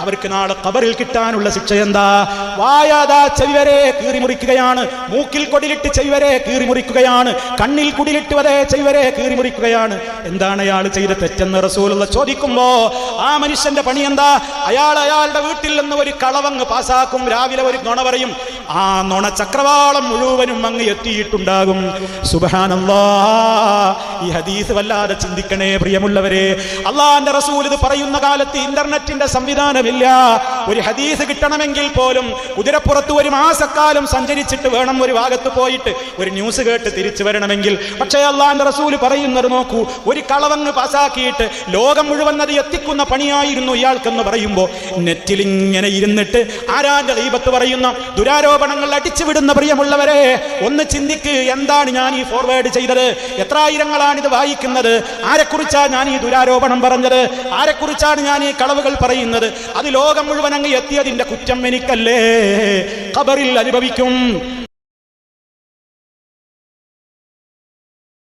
അവർക്ക് നാളെ ഖബറിൽ കിട്ടാനുള്ള ശിക്ഷ എന്താ? വായാതാ ചെവിവരെ കീറി മുറിക്കുകയാണ്, മൂക്കിൽ കൊടിലിട്ട് ചെവിവരെ കീറി മുറിക്കുകയാണ്, കണ്ണിൽ കുടിലിട്ട് വരെ ചെവിവരെ കീറി മുറിക്കുകയാണ്. എന്താണ് അയാൾ ചെയ്ത തെറ്റെന്ന് റസൂലുള്ള ചോദിക്കുമ്പോ ആ മനുഷ്യന്റെ പണി എന്താ? അയാളുടെ വീട്ടിൽ നിന്ന് ഒരു കളവങ്ങ് പാസാക്കും, രാവിലെ ഒരു നുണ പറയും, ആ നുണ ചക്രവാളം മുഴുവനും അങ്ങ് എത്തിയിട്ടുണ്ടാകും. സുബ്ഹാനല്ലാഹ്, ഈ ഹദീസ് വല്ലാതെ ചിന്തിക്കണേ പ്രിയമുള്ളവരെ. അള്ളാന്റെ റസൂൽ ഇത് പറയുന്ന കാലത്ത് ഇന്റർനെറ്റിന്റെ സംവിധാനമില്ല. ഒരു ഹദീസ് കിട്ടണമെങ്കിൽ പോലും കുതിരപ്പുറത്ത് ഒരു മാസക്കാലം സഞ്ചരിച്ചിട്ട് വേണം ഒരു ഭാഗത്ത് പോയിട്ട് ഒരു ന്യൂസ് കേട്ട് തിരിച്ചു വരണമെങ്കിൽ. പക്ഷേ അള്ളാന്റെ റസൂൽ പറയുന്നത് നോക്കൂ, ഒരു കളവങ്ങ് പാസാക്കിയിട്ട് ലോകം മുഴുവൻ അത് എത്തിക്കുന്ന പണിയായിരുന്നു ഇയാൾക്കെന്ന് പറയുമ്പോൾ നെറ്റിൽ ഇങ്ങനെ ഇരുന്നിട്ട് ആരാന്റെ ഗീബത്ത് പറയുന്ന ദുരാരോപണങ്ങൾ അടിച്ചുവിടുന്ന പ്രിയമുള്ളവരെ, ഒന്ന് ചിന്തിക്ക്, എന്താണ് ഞാൻ ഈ ഫോർവേഡ് ചെയ്തത്? എത്ര ആയിരങ്ങളാണ് ഇത് വായിക്കുന്നത്? ആരെക്കുറിച്ചാണ് ഞാൻ ഈ ദുരാരോപണം പറഞ്ഞത്? ആരെക്കുറിച്ചാണ് ഞാൻ ഈ കളവുകൾ പറയുന്നത്? അത് ലോകം മുഴുവൻ അങ്ങ് എത്തിയതിന്റെ കുറ്റം എനിക്കല്ലേ? ഖബറിൽ അനുഭവിക്കും.